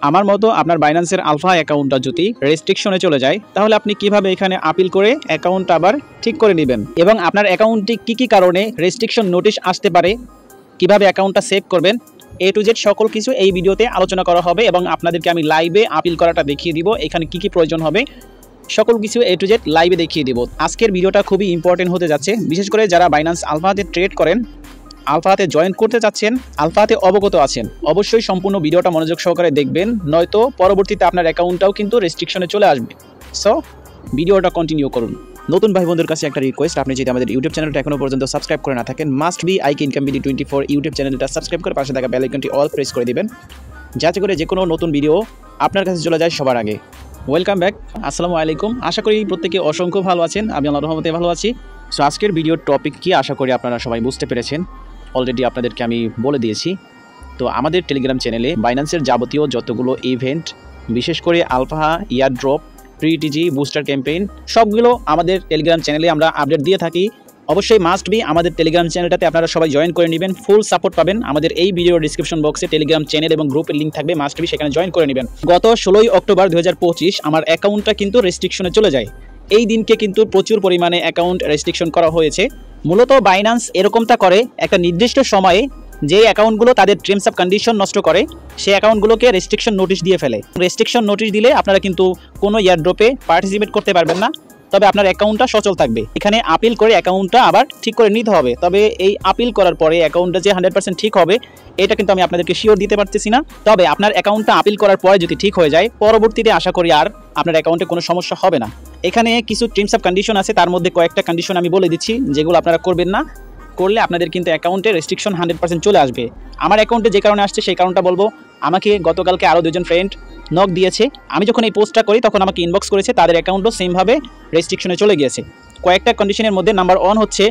আমার মতো আপনার বাইন্যান্সের আলফা অ্যাকাউন্টটা যদি রেস্ট্রিকশনে চলে যায় তাহলে আপনি কিভাবে এখানে আপিল করে অ্যাকাউন্ট আবার ঠিক করে নেবেন এবং আপনার অ্যাকাউন্টটি কী কারণে রেস্ট্রিকশন নোটিশ আসতে পারে, কিভাবে অ্যাকাউন্টটা সেভ করবেন, A to Z সকল কিছু এই ভিডিওতে আলোচনা করা হবে এবং আপনাদেরকে আমি লাইভে আপিল করাটা দেখিয়ে দিব, এখানে কি প্রয়োজন হবে সকল কিছু A to Z লাইভে দেখিয়ে দিব। আজকের ভিডিওটা খুবই ইম্পর্টেন্ট হতে যাচ্ছে, বিশেষ করে যারা বাইন্যান্স আলফাতে ট্রেড করেন, আলফাতে জয়েন করতে চাচ্ছেন, আলফাতে অবগত আছেন, অবশ্যই সম্পূর্ণ ভিডিওটা মনোযোগ সহকারে দেখবেন, নয়তো পরবর্তীতে আপনার অ্যাকাউন্টটাও কিন্তু রেস্ট্রিকশনে চলে আসবে। সো ভিডিওটা কন্টিনিউ করুন। নতুন ভাই বোনদের কাছে একটা রিকোয়েস্ট, আপনি যদি আমাদের ইউটিউব চ্যানেলটা এখনো পর্যন্ত সাবস্ক্রাইব করে না থাকেন, must be IK income BD 24 YouTube চ্যানেলটা সাবস্ক্রাইব করে পাশে থাকা বেল আইকনটি অল প্রেস করে দিবেন, যাতে করে যে কোনো নতুন ভিডিও আপনার কাছে চলে যায় সবার আগে। ওয়েলকাম ব্যাক, আসসালামু আলাইকুম। আশা করি প্রত্যেকে অসংখ্য ভালো আছেন, আমি আল্লাহর রহমতে ভালো আছি। সো আজকের ভিডিওর টপিক কি আশা করি আপনারা সবাই বুঝতে পেরেছেন, অলরেডি আপনাদেরকে আমি বলে দিয়েছি। তো আমাদের টেলিগ্রাম চ্যানেলে বাইন্যান্সের যাবতীয় যতগুলো ইভেন্ট, বিশেষ করে আলফা, ইয়ার ড্রপ, প্রিটিজি, বুস্টার ক্যাম্পেইন সবগুলো আমাদের টেলিগ্রাম চ্যানেলে আমরা আপডেট দিয়ে থাকি। অবশ্যই মাস্ট বি আমাদের টেলিগ্রাম চ্যানেলটাতে আপনারা সবাই জয়েন করে নেবেন, ফুল সাপোর্ট পাবেন। আমাদের এই ভিডিওর ডিসক্রিপশন বক্সে টেলিগ্রাম চ্যানেল এবং গ্রুপের লিঙ্ক থাকবে, মাস্ট বি সেখানে জয়েন করে নেবেন। গত 16 অক্টোবর 2025 আমার অ্যাকাউন্টটা কিন্তু রেস্ট্রিকশনে চলে যায়। এই দিনকে কিন্তু প্রচুর পরিমাণে অ্যাকাউন্ট রেস্ট্রিকশন করা হয়েছে। মূলত বাইন্যান্স এরকমটা করে, একটা নির্দিষ্ট সময়ে যে অ্যাকাউন্টগুলো তাদের টার্মস অফ কন্ডিশন নষ্ট করে সেই অ্যাকাউন্টগুলোকে রেস্ট্রিকশন নোটিশ দিয়ে ফেলে। রেস্ট্রিকশন নোটিশ দিলে আপনারা কিন্তু কোনো ইয়ারড্রপে পার্টিসিপেট করতে পারবেন না, তবে আপনার অ্যাকাউন্টটা সচল থাকবে। এখানে আপিল করে অ্যাকাউন্টটা আবার ঠিক করে নিতে হবে, তবে এই আপিল করার পরে অ্যাকাউন্টটা যে 100% ঠিক হবে এটা কিন্তু আমি আপনাদেরকে শিওর দিতে পারতেছি না। তবে আপনার অ্যাকাউন্টটা আপিল করার পরে যদি ঠিক হয়ে যায়, পরবর্তীতে আশা করি আর আপনার অ্যাকাউন্টে কোনো সমস্যা হবে না। এখানে কিছু টার্মস অফ কন্ডিশন আছে, তার মধ্যে কয়েকটা কন্ডিশন আমি বলে দিচ্ছি যেগুলো আপনারা করবেন না, করলে আপনাদের কিন্তু অ্যাকাউন্টে রেস্ট্রিকশন 100% চলে আসবে। আমার অ্যাকাউন্টে যে কারণে আসছে সেই কারণটা বলবো। আমাকে গতকালকে আরও দুজন ফ্রেন্ড নক দিয়েছে, আমি যখন এই পোস্টটা করি তখন আমাকে ইনবক্স করেছে, তাদের অ্যাকাউন্টও সেমভাবে রেস্ট্রিকশনে চলে গিয়েছে। কয়েকটা কন্ডিশনের মধ্যে নাম্বার 1 হচ্ছে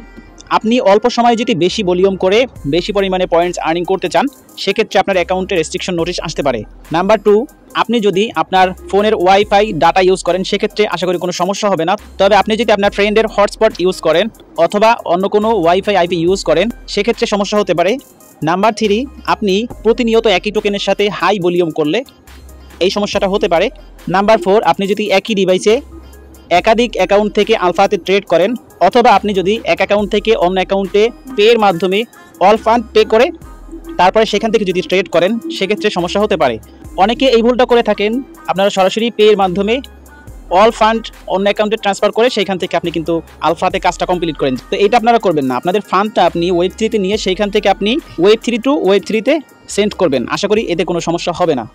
আপনি অল্প সময়ে যদি বেশি ভলিউম করে বেশি পরিমাণে পয়েন্টস আর্নিং করতে চান, সেক্ষেত্রে আপনার অ্যাকাউন্টে রেস্ট্রিকশন নোটিশ আসতে পারে। নাম্বার 2, আপনি যদি আপনার ফোনের ওয়াইফাই ডাটা ইউজ করেন সেক্ষেত্রে আশা করি কোনো সমস্যা হবে না, তবে আপনি যদি আপনার ফ্রেন্ডের হটস্পট ইউজ করেন অথবা অন্য কোনো ওয়াইফাই আইপি ইউজ করেন সেক্ষেত্রে সমস্যা হতে পারে। নাম্বার 3, আপনি প্রতিনিয়ত একই টোকেনের সাথে হাই ভলিউম করলে এই সমস্যাটা হতে পারে। নাম্বার 4, আপনি যদি একই ডিভাইসে একাধিক অ্যাকাউন্ট থেকে আলফাতে ট্রেড করেন অথবা আপনি যদি এক অ্যাকাউন্ট থেকে অন্য অ্যাকাউন্টে পের মাধ্যমে অল ফান্ড পে করে তারপরে সেখান থেকে যদি ট্রেড করেন সেক্ষেত্রে সমস্যা হতে পারে। অনেকে এই ভুলটা করে থাকেন, আপনারা সরাসরি পের মাধ্যমে অল ফান্ড অন্য অ্যাকাউন্টে ট্রান্সফার করে সেইখান থেকে আপনি কিন্তু আলফাতে কাজটা কমপ্লিট করেন। তো এটা আপনারা করবেন না, আপনাদের ফান্ডটা আপনি ওয়েব 3 তে নিয়ে সেইখান থেকে আপনি ওয়েব 3 টু ওয়েব 3 তে সেন্ড করবেন, আশা করি এতে কোনো সমস্যা হবে না।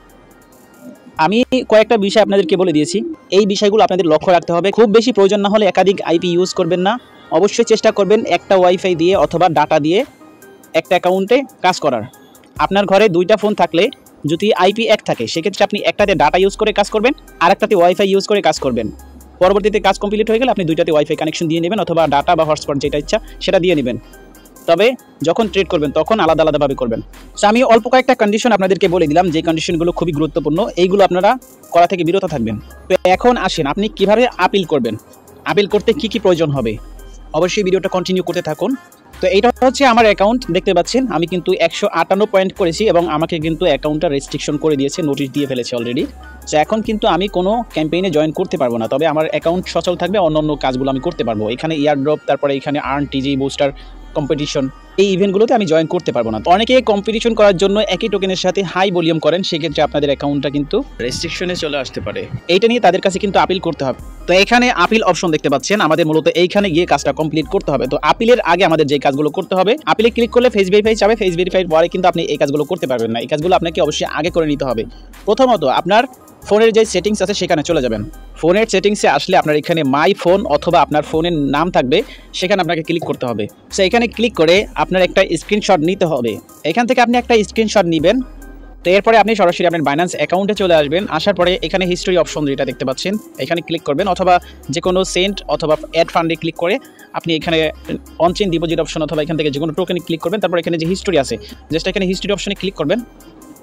আমি কয়েকটা বিষয় আপনাদেরকে বলে দিয়েছি, এই বিষয়গুলো আপনাদের লক্ষ্য রাখতে হবে। খুব বেশি প্রয়োজন না হলে একাধিক আইপি ইউজ করবেন না, অবশ্যই চেষ্টা করবেন একটা ওয়াইফাই দিয়ে অথবা ডাটা দিয়ে একটা অ্যাকাউন্টে কাজ করার। আপনার ঘরে 2টা ফোন থাকলে যদি আইপি এক থাকে সেক্ষেত্রে আপনি একটাতে ডাটা ইউজ করে কাজ করবেন আর একটাতে ওয়াইফাই ইউজ করে কাজ করবেন। পরবর্তীতে কাজ কমপ্লিট হয়ে গেলে আপনি 2টাতে ওয়াইফাই কানেকশন দিয়ে নেবেন অথবা ডাটা বা হটস্পট যেটা ইচ্ছা সেটা দিয়ে নেবেন, তবে যখন ট্রেড করবেন তখন আলাদা আলাদাভাবে করবেন। সো আমি অল্প কয়েকটা কন্ডিশন আপনাদেরকে বলে দিলাম, যে কন্ডিশনগুলো খুবই গুরুত্বপূর্ণ, এইগুলো আপনারা করা থেকে বিরত থাকবেন। তো এখন আসেন আপনি কিভাবে আপিল করবেন, আপিল করতে কি কি প্রয়োজন হবে, অবশ্যই ভিডিওটা কন্টিনিউ করতে থাকুন। তো এইটা হচ্ছে আমার অ্যাকাউন্ট, দেখতে পাচ্ছেন আমি কিন্তু 158 পয়েন্ট করেছি এবং আমাকে কিন্তু অ্যাকাউন্টটা রেস্ট্রিকশন করে দিয়েছে, নোটিশ দিয়ে ফেলেছে অলরেডি। সো এখন কিন্তু আমি কোনো ক্যাম্পেইনে জয়েন করতে পারবো না, তবে আমার অ্যাকাউন্ট সচল থাকবে, অন্য কাজগুলো আমি করতে পারবো। এখানে ইয়ার ড্রপ, তারপরে এখানে আর্ন, টিজি, বুস্টার, কম্পিটিশন, এই ইভেন্টগুলোতে আমি জয়েন করতে পারবো না। অনেকে কম্পিটিশন করার জন্য একই টোকেনের সাথে হাই ভলিউম করেন, সেক্ষেত্রে আপনাদের অ্যাকাউন্টটা কিন্তু রেস্ট্রিকশনে চলে আসতে পারে। এইটা নিয়ে তাদের কাছে কিন্তু আপিল করতে হবে। তো এখানে আপিল অপশন দেখতে পাচ্ছেন, আমাদের মূলত এইখানে গিয়ে কাজটা কমপ্লিট করতে হবে। তো আপিলের আগে আমাদের যে কাজগুলো করতে হবে, আপিলে ক্লিক করলে ফেস ভেরিফাই যাবে, ফেস ভেরিফাইয়ের পরে কিন্তু আপনি এই কাজগুলো করতে পারবেন না, এই কাজগুলো আপনাকে অবশ্যই আগে করে নিতে হবে। প্রথমত আপনার ফোনের যে সেটিংস আছে সেখানে চলে যাবেন। ফোনের সেটিংসে আসলে আপনার এখানে মাই ফোন অথবা আপনার ফোনের নাম থাকবে, সেখানে আপনাকে ক্লিক করতে হবে। সো এখানে ক্লিক করে আপনার একটা স্ক্রিনশট নিতে হবে, এখান থেকে আপনি একটা স্ক্রিনশট নেবেন। তো এরপরে আপনি সরাসরি আপনার বাইন্যান্স অ্যাকাউন্টে চলে আসবেন, আসার পরে এখানে হিস্ট্রি অপশন যেটা দেখতে পাচ্ছেন এখানে ক্লিক করবেন অথবা যে কোনো সেন্ট অথবা অ্যাড ফান্ডে ক্লিক করে আপনি এখানে অনচেইন ডিপোজিট অপশন অথবা এখান থেকে যে কোনো টোকেনে ক্লিক করবেন। তারপর এখানে যে হিস্ট্রি আছে জাস্ট এখানে হিস্ট্রি অপশনে ক্লিক করবেন,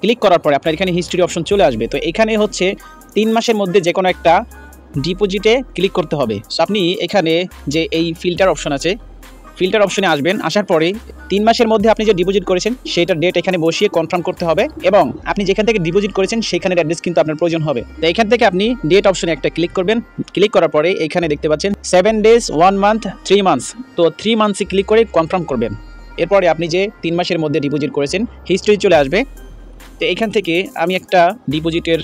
ক্লিক করার পরে আপনার এখানে হিস্ট্রি অপশন চলে আসবে। তো এখানে হচ্ছে 3 মাসের মধ্যে যে কোনো একটা ডিপোজিটে ক্লিক করতে হবে। সো আপনি এখানে যে এই ফিল্টার অপশন আছে ফিল্টার অপশনে আসবেন, আসার পরে 3 মাসের মধ্যে আপনি যে ডিপোজিট করেছেন সেটার ডেট এখানে বসিয়ে কনফার্ম করতে হবে এবং আপনি যেখান থেকে ডিপোজিট করেছেন সেখানের অ্যাড্রেস কিন্তু আপনার প্রয়োজন হবে। তো এখান থেকে আপনি ডেট অপশনে একটা ক্লিক করবেন। ক্লিক করার পরে এখানে দেখতে পাচ্ছেন 7 ডেজ, 1 মান্থ, 3 মান্থস। তো 3 মান্থসে ক্লিক করে কনফার্ম করবেন। এরপরে আপনি যে 3 মাসের মধ্যে ডিপোজিট করেছেন হিস্ট্রি চলে আসবে। তো এখান থেকে আমি একটা ডিপোজিটের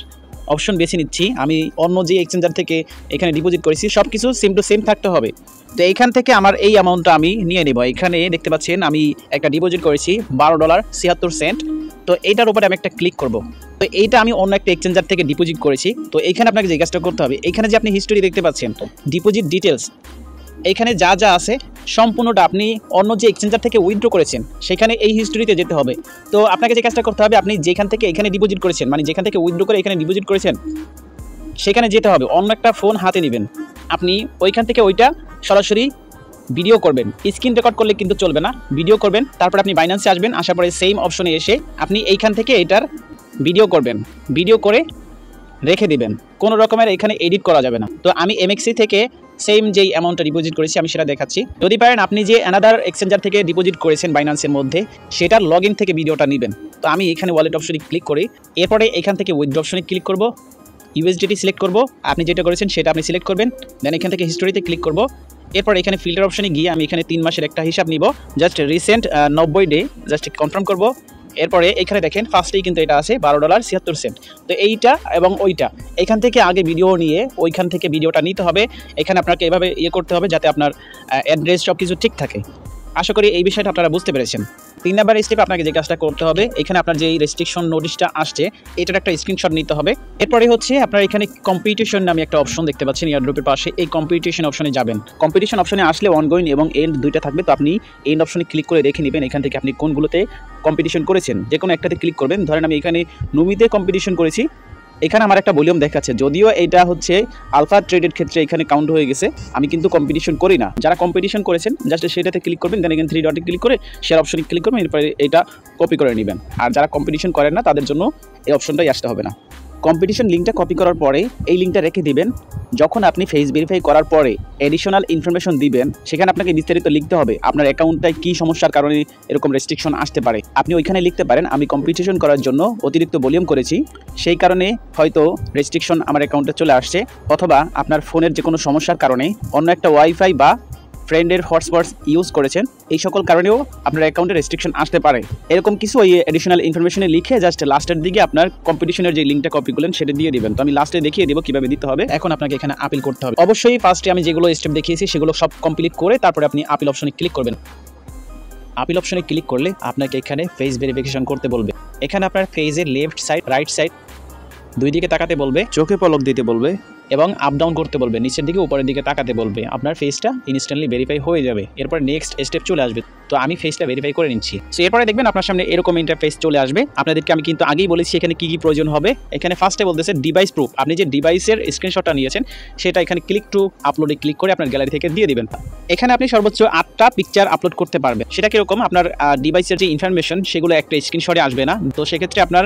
অপশন বেছে নিচ্ছি। আমি অন্য যে এক্সচেঞ্জার থেকে এখানে ডিপোজিট করেছি সব কিছু সেম টু সেম থাকতে হবে। তো এইখান থেকে আমার এই অ্যামাউন্টটা আমি নিয়ে নেব। এখানে দেখতে পাচ্ছেন আমি একটা ডিপোজিট করেছি $12.76। তো এইটার উপরে আমি একটা ক্লিক করব। তো এইটা আমি অন্য একটা এক্সচেঞ্জার থেকে ডিপোজিট করেছি। তো এইখানে আপনাকে যে কাজটা করতে হবে, এখানে যে আপনি হিস্ট্রি দেখতে পাচ্ছেন ডিপোজিট ডিটেলস, এখানে যা যা আছে সম্পূর্ণটা আপনি অন্য যে এক্সচেঞ্জার থেকে উইথড্র করেছেন সেখানে এই হিস্ট্রিতে যেতে হবে। তো আপনাকে যে কাজটা করতে হবে, আপনি যেখান থেকে এখানে ডিপোজিট করেছেন মানে যেখান থেকে উইথড্র করে এখানে ডিপোজিট করেছেন সেখানে যেতে হবে। অন্য একটা ফোন হাতে নেবেন, আপনি ওইখান থেকে ওইটা সরাসরি ভিডিও করবেন। স্ক্রিন রেকর্ড করলে কিন্তু চলবে না, ভিডিও করবেন। তারপর আপনি বাইন্যান্সে আসবেন, আসার পরে সেম অপশনে এসে আপনি এইখান থেকে এটার ভিডিও করবেন। ভিডিও করে রেখে দিবেন, কোনো রকমের এখানে এডিট করা যাবে না। তো আমি এমএক্সি থেকে সেম যেই অ্যামাউন্টটা ডিপোজিট করেছি আমি সেটা দেখাচ্ছি। যদি পারেন আপনি যে অ্যানাদার এক্সচেঞ্জার থেকে ডিপোজিট করেছেন বাইন্যান্সের মধ্যে সেটার লগ ইন থেকে ভিডিওটা নেবেন। তো আমি এখানে ওয়ালেট অপশনে ক্লিক করি, এরপরে এখান থেকে উইথড্র অপশনে ক্লিক করব, ইউএসডিটি সিলেক্ট করব, আপনি যেটা করেছেন সেটা আপনি সিলেক্ট করবেন। দেন এখান থেকে হিস্টোরিতে ক্লিক করব। এরপর এখানে ফিল্টার অপশনে গিয়ে আমি এখানে 3 মাসের একটা হিসাব নিব, just recent 90 day just confirm করব। এরপরে এখানে দেখেন ফার্স্টেই কিন্তু এটা আছে $12.76। তো এইটা এবং ওইটা এখান থেকে আগে ভিডিও নিয়ে ওইখান থেকে ভিডিওটা নিতে হবে। এখানে আপনাকে এভাবে করতে হবে যাতে আপনার অ্যাড্রেস সব কিছু ঠিক থাকে। আশা করি এই বিষয়টা আপনারা বুঝতে পেরেছেন। 3 নাম্বার স্টেপে আপনাকে যে কাজটা করতে হবে, এখানে আপনার যে রেস্ট্রিকশন নোটিশটা আসছে এটার একটা স্ক্রিনশট নিতে হবে। এরপরে হচ্ছে আপনার এখানে কম্পিটিশন নামে একটা অপশন দেখতে পাচ্ছেন এয়ারড্রপের পাশে, এই কম্পিটিশন অপশনে যাবেন। কম্পিটিশন অপশনে আসলে অনগোয়িং এবং এন্ড দুইটা থাকবে। তো আপনি এন্ড অপশনে ক্লিক করে দেখে নেবেন এখান থেকে আপনি কোনগুলোতে কম্পিটিশন করেছেন, যে কোনো একটাতে ক্লিক করবেন। ধরেন আমি এখানে নুমিতে কম্পিটিশন করেছি, এখানে আমার একটা ভলিউম দেখাচ্ছে, যদিও এটা হচ্ছে আলফা ট্রেডের ক্ষেত্রে এখানে কাউন্ট হয়ে গেছে, আমি কিন্তু কম্পিটিশন করি না। যারা কম্পিটিশন করেছেন জাস্ট সেটাতে ক্লিক করবেন, দেন এখানে 3 ডটে ক্লিক করে শেয়ার অপশনে ক্লিক করবেন, এরপরে এটা কপি করে নেবেন। আর যারা কম্পিটিশন করেন না তাদের জন্য এই অপশনটাই আসতে হবে না। কম্পিটিশন লিঙ্কটা কপি করার পরে এই লিঙ্কটা রেখে দিবেন। যখন আপনি ফেস ভেরিফাই করার পরে এডিশনাল ইনফরমেশন দিবেন সেখানে আপনাকে বিস্তারিত লিখতে হবে আপনার অ্যাকাউন্টটায় কী সমস্যার কারণে এরকম রেস্ট্রিকশন আসতে পারে। আপনি ওইখানে লিখতে পারেন আমি কম্পিটিশন করার জন্য অতিরিক্ত ভলিউম করেছি, সেই কারণে হয়তো রেস্ট্রিকশন আমার অ্যাকাউন্টে চলে আসছে, অথবা আপনার ফোনের যে কোনো সমস্যার কারণে অন্য একটা ওয়াইফাই বা ফ্রেন্ডের হটস্পটস ইউজ করেছেন, এই সকল কারণেও আপনার অ্যাকাউন্টে রেস্ট্রিকশন আসতে পারে। এরকম কিছু ওই এডিশনাল ইনফরমেশনে লিখে জাস্ট লাস্টের দিকে আপনার কম্পিটিশনের যে লিঙ্কটা কপি করলেন সেটা দিয়ে দিবেন। তো আমি লাস্টে দেখিয়ে দেবো কীভাবে দিতে হবে। এখন আপনাকে এখানে আপিল করতে হবে। অবশ্যই ফার্স্টে আমি যেগুলো স্টেপ দেখিয়েছি সেগুলো সব কমপ্লিট করে তারপরে আপনি আপিল অপশনে ক্লিক করবেন। আপিল অপশনে ক্লিক করলে আপনাকে এখানে ফেস ভেরিফিকেশন করতে বলবে। এখানে আপনার ফেজের লেফট সাইড রাইট সাইড দুই দিকে তাকাতে বলবে, চোখে পলক দিতে বলবে এবং আপ ডাউন করতে বলবে, নিচের দিকে উপরের দিকে তাকাতে বলবে। আপনার ফেসটা ইনস্ট্যান্টলি ভেরিফাই হয়ে যাবে। এরপর নেক্সট স্টেপ চলে আসবে। তো আমি ফেসটা ভেরিফাই করে নিচ্ছি। সো এরপরে দেখবেন আপনার সামনে এরকম ইন্টারফেস চলে আসবে। আপনাদেরকে আমি কিন্তু আগেই বলেছি এখানে কি কি প্রয়োজন হবে। এখানে ফার্স্টে বলতেছে ডিভাইস প্রুফ, আপনি যে ডিভাইসের স্ক্রিনশটটা নিয়েছেন সেটা এখানে ক্লিক টু আপলোডে ক্লিক করে আপনার গ্যালারি থেকে দিয়ে দিবেন। এখানে আপনি সর্বোচ্চ 8টা পিকচার আপলোড করতে পারবেন। সেটা কিরকম, আপনার ডিভাইসের যে ইনফরমেশন সেগুলো একটা স্ক্রিনশটে আসবে না। তো সেক্ষেত্রে আপনার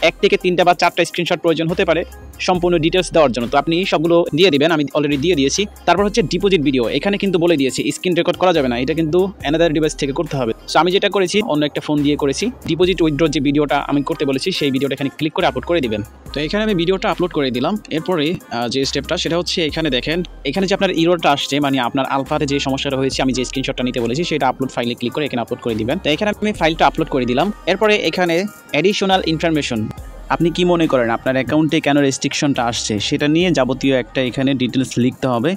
1 থেকে 3টা বা 4টা স্ক্রিনশট প্রয়োজন হতে পারে সম্পূর্ণ ডিটেলস দেওয়ার জন্য। তো আপনি সবগুলো দিয়ে দিবেন, আমি অলরেডি দিয়ে দিয়েছি। তারপর হচ্ছে ডিপোজিট ভিডিও, এখানে কিন্তু বলে দিয়েছি স্ক্রিন রেকর্ড করা যাবে না, এটা কিন্তু অ্যানাদার ডিভাইস থেকে করতে হবে। সো আমি যেটা করেছি অন্য একটা ফোন দিয়ে করেছি। ডিপোজিট উইথড্র যে ভিডিওটা আমি করতে বলেছি সেই ভিডিওটা এখানে ক্লিক করে আপলোড করে দিবেন। তো এখানে আমি ভিডিওটা আপলোড করে দিলাম। এরপরে যে স্টেপটা সেটা হচ্ছে এখানে দেখেন, এখানে যে আপনার ইরোরটা আসছে মানে আপনার আলফাতে যে সমস্যাটা হয়েছে আমি যে স্ক্রিনশটটা নিতে বলেছি সেটা আপলোড ফাইলে ক্লিক করে এখানে আপলোড করে দিবেন। তো এখানে আমি ফাইলটা আপলোড করে দিলাম। এরপরে এখানে অ্যাডিশনাল ইনফরমেশন, আপনি কি মনে করেন আপনার অ্যাকাউন্টে কেন রেস্ট্রিকশনটা আসছে সেটা নিয়ে যাবতীয় একটা এখানে ডিটেলস লিখতে হবে।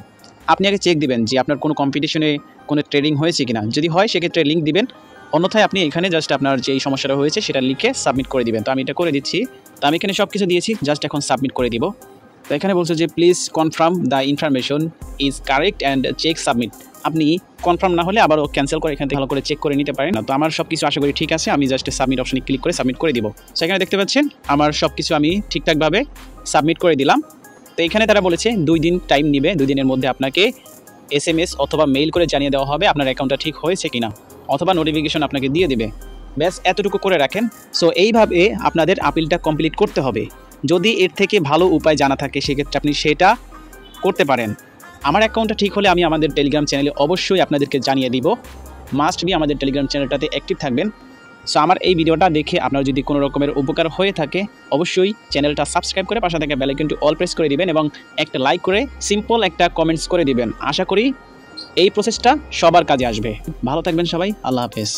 আপনি আগে চেক দিবেন যে আপনার কোনো কম্পিটিশনে কোনো ট্রেডিং হয়েছে কিনা, যদি হয় সেক্ষেত্রে লিঙ্ক দিবেন, অন্যথায় আপনি এখানে জাস্ট আপনার যেই সমস্যাটা হয়েছে সেটা লিখে সাবমিট করে দিবেন। তো আমি এটা করে দিচ্ছি। তো আমি এখানে সব কিছু দিয়েছি, জাস্ট এখন সাবমিট করে দিব। তো এখানে বলছে যে please confirm the information is correct and check submit. আপনি কনফার্ম না হলে আবারও ক্যান্সেল করে এখান থেকে ভালো করে চেক করে নিতে পারেন। তো আমার সব কিছু আশা করি ঠিক আছে, আমি জাস্ট সাবমিট অপশনে ক্লিক করে সাবমিট করে দিব। সেখানে দেখতে পাচ্ছেন আমার সব কিছু আমি ঠিকঠাকভাবে সাবমিট করে দিলাম। তো এখানে তারা বলেছে 2 দিন টাইম নেবে, 2 দিনের মধ্যে আপনাকে SMS অথবা মেইল করে জানিয়ে দেওয়া হবে আপনার অ্যাকাউন্টটা ঠিক হয়েছে কিনা, অথবা নোটিফিকেশন আপনাকে দিয়ে দেবে। ব্যাস এতটুকু করে রাখেন। সো এইভাবে আপনাদের আপিলটা কমপ্লিট করতে হবে। যদি এর থেকে ভালো উপায় জানা থাকে সেক্ষেত্রে আপনি সেটা করতে পারেন। আমার অ্যাকাউন্টটা ঠিক হলে আমি আমাদের টেলিগ্রাম চ্যানেলে অবশ্যই আপনাদেরকে জানিয়ে দিব। মাস্ট বি আমাদের টেলিগ্রাম চ্যানেলটাতে অ্যাক্টিভ থাকবেন। সো আমার এই ভিডিওটা দেখে আপনার যদি কোনো রকমের উপকার হয়ে থাকে অবশ্যই চ্যানেলটা সাবস্ক্রাইব করে পাশে থাকা বেল আইকনটি অল প্রেস করে দিবেন এবং একটা লাইক করে সিম্পল একটা কমেন্টস করে দিবেন। আশা করি এই প্রসেসটা সবার কাজে আসবে। ভালো থাকবেন সবাই, আল্লাহ হাফেজ।